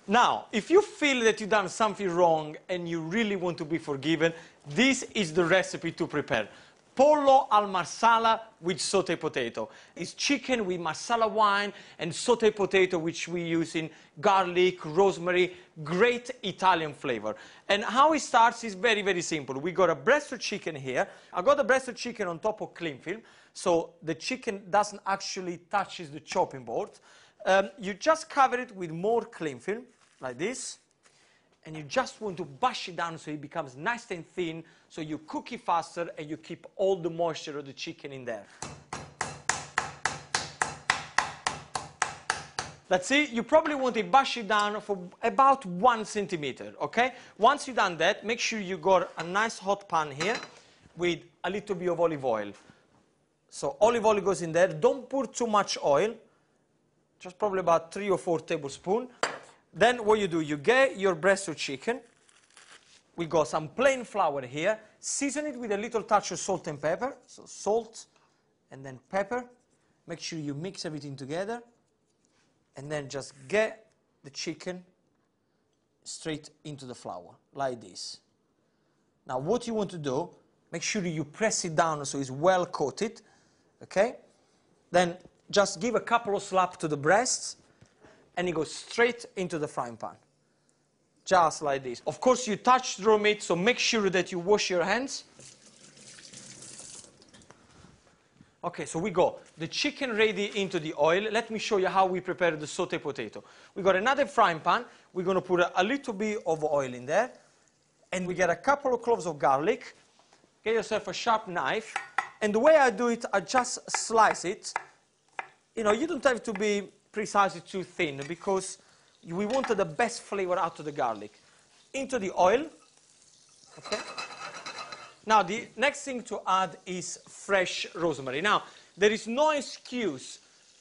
Now, if you feel that you've done something wrong and you really want to be forgiven, this is the recipe to prepare. Pollo al marsala with sauté potato. It's chicken with marsala wine and sauté potato, which we use in garlic, rosemary, great Italian flavor. And how it starts is very, very simple. We got a breast of chicken here. I got the breast of chicken on top of cling film, so the chicken doesn't actually touch the chopping board. You just cover it with more cling film, like this. And you just want to bash it down so it becomes nice and thin, so you cook it faster and you keep all the moisture of the chicken in there. That's it. You probably want to bash it down for about 1 centimeter, okay? Once you've done that, make sure you got a nice hot pan here with a little bit of olive oil. So olive oil goes in there. Don't pour too much oil, just probably about 3 or 4 tablespoons. Then what you do, you get your breast of chicken. We got some plain flour here. Season it with a little touch of salt and pepper. So salt and then pepper. Make sure you mix everything together. And then just get the chicken straight into the flour, like this. Now what you want to do, make sure you press it down so it's well coated. Okay? Then just give a couple of slaps to the breasts. And it goes straight into the frying pan. Just like this. Of course, you touch raw meat, so make sure that you wash your hands. Okay, so we got the chicken ready into the oil. Let me show you how we prepare the sauté potato. We got another frying pan. We're going to put a little bit of oil in there. And we get a couple of cloves of garlic. Get yourself a sharp knife. And the way I do it, I just slice it. You know, you don't have to be precisely too thin, because we wanted the best flavor out of the garlic. Into the oil. Okay. Now the next thing to add is fresh rosemary. Now there is no excuse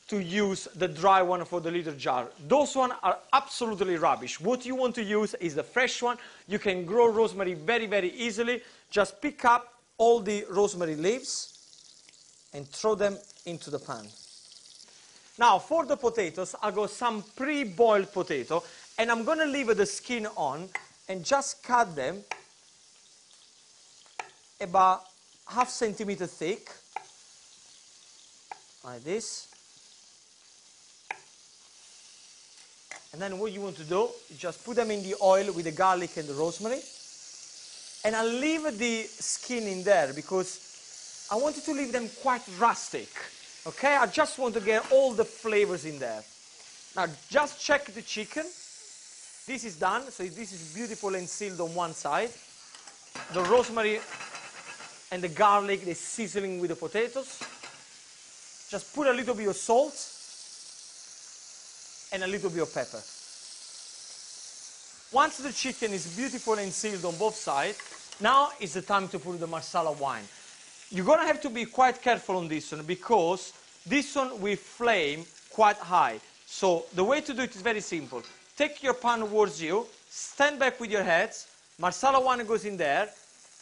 to use the dry one for the little jar. Those ones are absolutely rubbish. What you want to use is the fresh one. You can grow rosemary very, very easily. Just pick up all the rosemary leaves and throw them into the pan. Now, for the potatoes, I got some pre-boiled potato, and I'm going to leave the skin on and just cut them about ½ centimeter thick, like this. And then what you want to do is just put them in the oil with the garlic and the rosemary. And I'll leave the skin in there because I wanted to leave them quite rustic. Okay, I just want to get all the flavors in there. Now, just check the chicken. This is done, so this is beautiful and sealed on one side. The rosemary and the garlic, they're sizzling with the potatoes. Just put a little bit of salt and a little bit of pepper. Once the chicken is beautiful and sealed on both sides, now is the time to put the marsala wine. You're going to have to be quite careful on this one, because this one will flame quite high. So the way to do it is very simple. Take your pan towards you, stand back with your heads, marsala wine goes in there,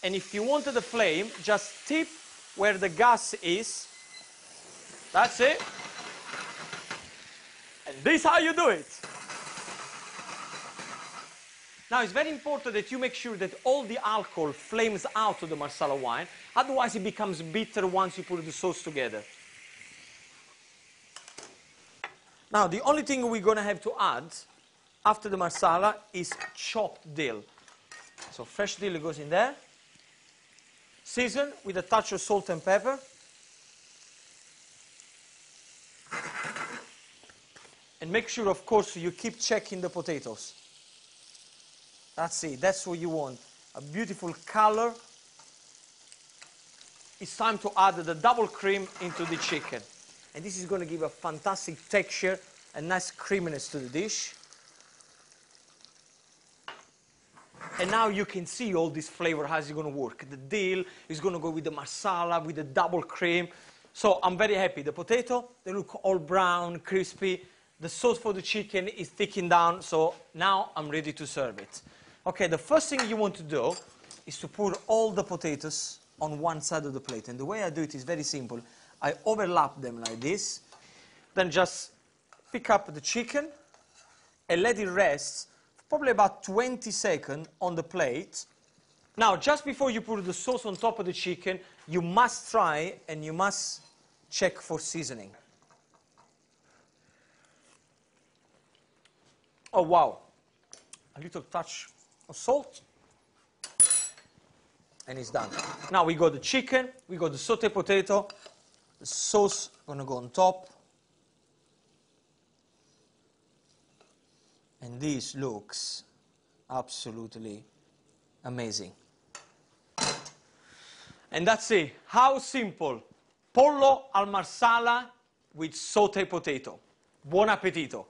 and if you wanted the flame, just tip where the gas is. That's it. And this is how you do it. Now, it's very important that you make sure that all the alcohol flames out of the marsala wine. Otherwise, it becomes bitter once you put the sauce together. Now, the only thing we're going to have to add after the marsala is chopped dill. So fresh dill goes in there. Season with a touch of salt and pepper. And make sure, of course, you keep checking the potatoes. That's it. That's what you want. A beautiful color. It's time to add the double cream into the chicken. And this is going to give a fantastic texture and nice creaminess to the dish. And now you can see all this flavor, how it's going to work. The dill is going to go with the marsala, with the double cream. So I'm very happy. The potato, they look all brown, crispy. The sauce for the chicken is thickened down. So now I'm ready to serve it. Okay, the first thing you want to do is to put all the potatoes on one side of the plate. And the way I do it is very simple. I overlap them like this. Then just pick up the chicken and let it rest probably about 20 seconds on the plate. Now, just before you put the sauce on top of the chicken, you must try and you must check for seasoning. Oh, wow. A little touch of salt. And it's done. Now we got the chicken, we got the sauté potato, the sauce gonna go on top. And this looks absolutely amazing. And that's it. How simple. Pollo al marsala with sauté potato. Buon appetito.